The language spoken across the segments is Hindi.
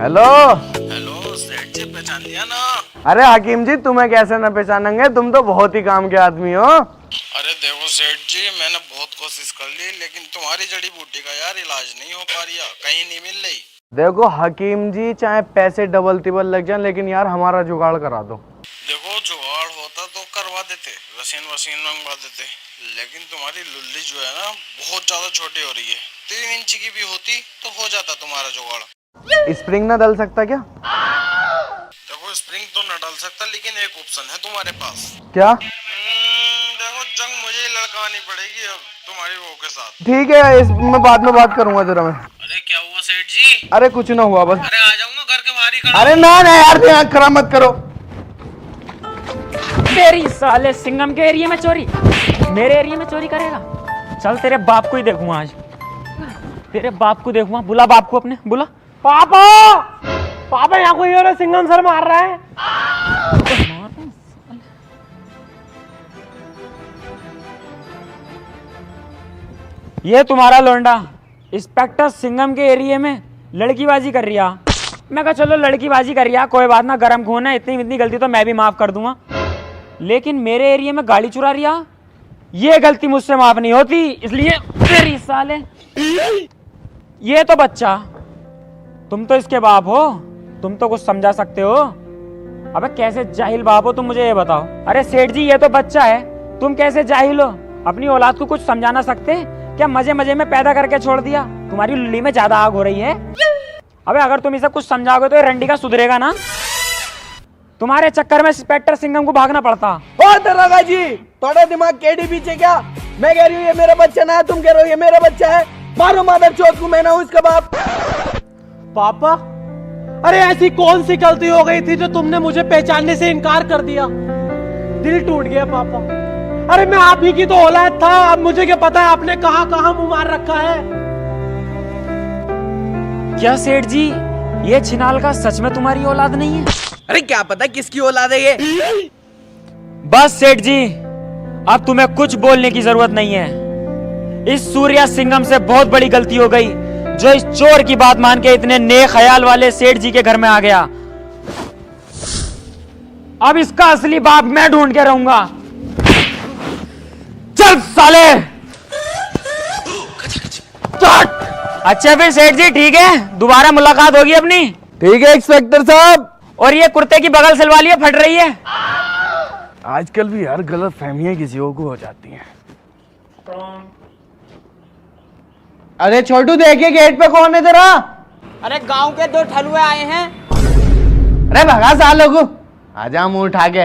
हेलो हेलो सेठ जी, पहचान लिया ना? अरे हकीम जी, तुम्हें कैसे न पहचानेंगे, तुम तो बहुत ही काम के आदमी हो। अरे देखो सेठ जी, मैंने बहुत कोशिश कर ली लेकिन तुम्हारी जड़ी बूटी का यार इलाज नहीं हो पा रहा, कहीं नहीं मिल रही। देखो हकीम जी, चाहे पैसे डबल तिबल लग जाए, लेकिन यार हमारा जुगाड़ करा दो। देखो जुगाड़ होता तो करवा देते, वसीन वसीन मंगवा देते, लेकिन तुम्हारी लुल्ली जो है ना बहुत ज्यादा छोटी हो रही है। 3 इंच की भी होती तो हो जाता तुम्हारा जुगाड़। स्प्रिंग ना डल सकता क्या? देखो स्प्रिंग तो न डाल सकता, लेकिन एक ऑप्शन है तुम्हारे पास। क्या? देखो जंग मुझे ही लड़कानी पड़ेगी अब तुम्हारी वो के साथ। ठीक है, इस मैं बाद में बात करूंगा जरा मैं। अरे क्या हुआ सेठ जी? अरे कुछ ना हुआ बस। अरे आ जाऊंगा घर के बाहर ही खड़ा। अरे ना ना यार, आँख खराब मत करो। तेरी साले सिंघम के एरिया में चोरी, मेरे एरिया में चोरी करेगा? चल तेरे बाप को ही देखूंगा आज, तेरे बाप को देखूंगा। बुला बाप को अपने, बुला। पापा पापा, यहाँ कोई और सिंघम सर मार रहा है। ये तुम्हारा लोंडा इंस्पेक्टर सिंघम के एरिया में लड़कीबाजी कर रिया। मैं कहा चलो लड़कीबाजी कर रिया, कोई बात ना, गरम खून है, इतनी इतनी गलती तो मैं भी माफ कर दूंगा। लेकिन मेरे एरिया में गाड़ी चुरा रिया, ये गलती मुझसे माफ नहीं होती, इसलिए तेरी साले। ये तो बच्चा, तुम तो इसके बाप हो, तुम तो कुछ समझा सकते हो। अबे कैसे जाहिल बाप हो तुम, मुझे ये बताओ। अरे सेठ जी, ये तो बच्चा है, तुम कैसे जाहिल हो? अपनी औलाद को कुछ समझा ना सकते क्या? मजे मजे में पैदा करके छोड़ दिया, तुम्हारी लुल्ली में ज्यादा आग हो रही है। अबे अगर तुम इसे कुछ समझाओगे तो ये रंडी का सुधरेगा ना। तुम्हारे चक्कर में इंस्पेक्टर सिंघम को भागना पड़ता। ओ दरोगा जी, थोड़ा दिमाग केडी पीछे क्या? मैं कह रही हूँ ये मेरा बच्चा ना है, तुम कह रहे हो ये मेरा बच्चा है। मारो मादर चौथ को, मैं ना हूँ इसका बाप। पापा, अरे ऐसी कौन सी गलती हो गई थी जो तुमने मुझे पहचानने से इनकार कर दिया? दिल टूट गया पापा। अरे मैं आप ही की तो औलाद था, अब मुझे क्या पता है आपने कहाँ कहाँ मुंह मार रखा है। क्या सेठ जी, ये छिनाल का सच में तुम्हारी औलाद नहीं है? अरे क्या पता किसकी औलाद है ये। बस सेठ जी, अब तुम्हें कुछ बोलने की जरूरत नहीं है। इस सूर्या सिंघम से बहुत बड़ी गलती हो गई जो इस चोर की बात मान के इतने नेक ख्याल वाले सेठ जी के घर में आ गया। अब इसका असली बाप मैं ढूंढ के रहूंगा। चल साले। अच्छा फिर सेठ जी, ठीक है, दोबारा मुलाकात होगी अपनी। ठीक है इंस्पेक्टर साहब। और ये कुर्ते की बगल सिलवा लिया, फट रही है। आजकल भी यार गलत फहमियां किसी को हो जाती हैं। अरे छोटू, देखिए गेट पे कौन है तेरा? अरे गांव के 2 ठलुए आए हैं। अरे भगा सालों को, आजा मुंह उठा के।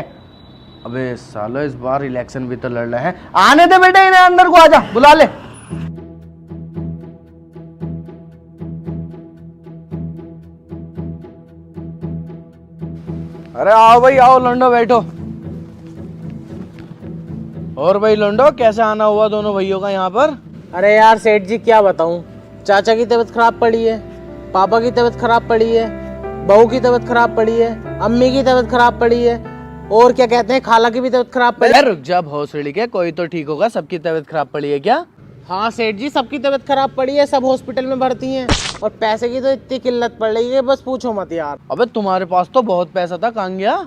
अबे सालो, इस बार इलेक्शन भी तो लड़ रहे हैं। आने दे बेटे इन्हें, अंदर को आजा, बुला ले। अरे आओ भाई आओ, लोंडो बैठो। और भाई लोंडो, कैसे आना हुआ दोनों भाइयों का यहाँ पर? अरे यार सेठ जी, क्या बताऊं, चाचा की तबीयत खराब पड़ी है, पापा की तबीयत खराब पड़ी है, बहू की तबीयत खराब पड़ी है, अम्मी की तबीयत खराब पड़ी है, और क्या कहते हैं, खाला की भी तबीयत खराब पड़ी है। रुक जा भोसड़ी के, कोई तो ठीक होगा, सबकी तबीयत खराब पड़ी है क्या? हाँ सेठ जी, सबकी तबीयत खराब पड़ी है, सब हॉस्पिटल में भर्ती हैं, और पैसे की तो इतनी किल्लत पड़ रही है, बस पूछो मत यार। अबे तुम्हारे पास तो बहुत पैसा था, कहाँ गया?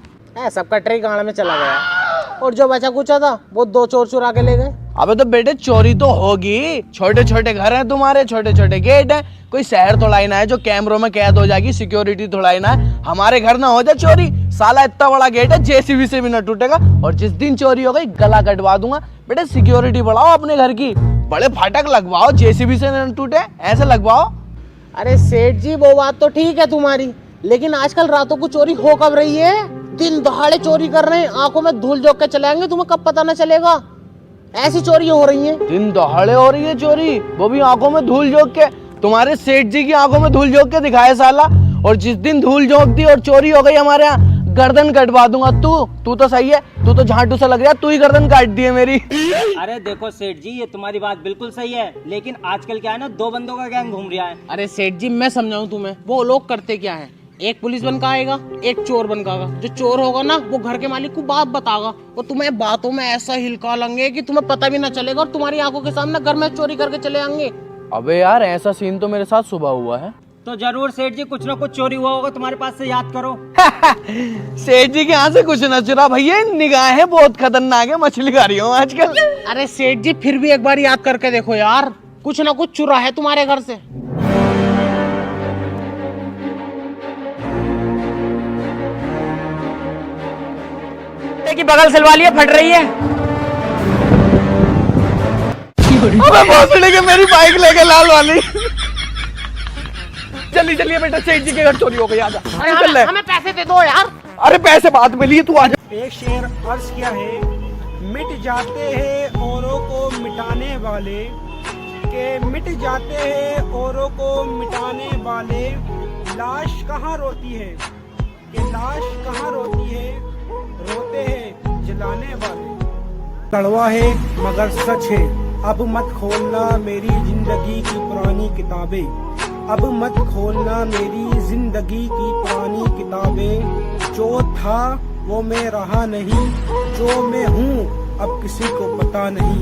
सबका ट्रे गाड़ा में चला गया, और जो बचा कुचा था वो 2 चोर चुरा के ले गए। अबे तो बेटे चोरी तो होगी, छोटे छोटे घर हैं तुम्हारे, छोटे छोटे गेट हैं, कोई शहर थोड़ा ही ना है जो कैमरों में कैद हो जाएगी, सिक्योरिटी थोड़ा ही ना है। हमारे घर ना हो जाए चोरी, साला इतना बड़ा गेट है, जेसीबी से भी ना टूटेगा, और जिस दिन चोरी हो गई गला कटवा दूंगा। बेटे सिक्योरिटी बढ़ाओ अपने घर की, बड़े फाटक लगवाओ, जेसीबी से ना टूटे, ऐसे लगवाओ। अरे सेठ जी, वो बात तो ठीक है तुम्हारी, लेकिन आजकल रातों को चोरी हो कब रही है? दिन दहाड़े चोरी कर रहे हैं, आंखों में धूल झोंक के चले आएंगे, तुम्हें कब पता न चलेगा। ऐसी चोरी हो रही है, दिन दहाड़े हो रही है चोरी, वो भी आंखों में धूल झोंक के। तुम्हारे सेठ जी की आंखों में धूल झोंक के दिखाए साला, और जिस दिन धूल झोंक दी और चोरी हो गई हमारे यहाँ, गर्दन कटवा दूंगा। तू तो सही है, तू तो झांटू सा लग रहा है, तू ही गर्दन काट दी है मेरी। अरे देखो सेठ जी, ये तुम्हारी बात बिल्कुल सही है, लेकिन आजकल क्या है ना, 2 बंदों का गैंग घूम रहा है। अरे सेठ जी, मैं समझाऊं तुम्हें, वो लोग करते क्या है, एक पुलिस बन का आएगा, एक चोर बन का आएगा। जो चोर होगा ना, वो घर के मालिक को बात बतागा, और तुम्हें बातों में ऐसा हिलका लेंगे कि तुम्हें पता भी ना चलेगा, और तुम्हारी आंखों के सामने घर में चोरी करके चले आएंगे। अबे यार, ऐसा सीन तो मेरे साथ सुबह हुआ है। तो जरूर सेठ जी कुछ ना कुछ चोरी हुआ होगा तुम्हारे पास से, याद करो। सेठ जी के यहाँ से कुछ न चुरा भैया, निगाहें बहुत खतरनाक है, मछली खा रही हूँ आजकल। अरे सेठ जी फिर भी एक बार याद करके देखो यार, कुछ ना कुछ चुरा है तुम्हारे घर से। की बगल सिलवा लिया, फट रही है। अबे भोसड़ी के मेरी बाइक लेके लाल वाली। जल्दी चलिए बेटा, सेठ जी के घर चोरी हो गई, आजा। अरे हमें पैसे दे दो यार। अरे पैसे बाद में लिए, तू आजा। एक शेर अर्ज किया है, मिट जाते हैं औरों को मिटाने वाले, के मिट जाते हैं औरों को मिटाने वाले, लाश कहाँ रोती है, कि लाश कहाँ रोती है, रोते हैं जलाने वाले। कड़वा है मगर सच है, अब मत खोलना मेरी जिंदगी की पुरानी किताबें, अब मत खोलना मेरी जिंदगी की पुरानी किताबें। जो था वो मैं रहा नहीं, जो मैं हूँ अब किसी को पता नहीं।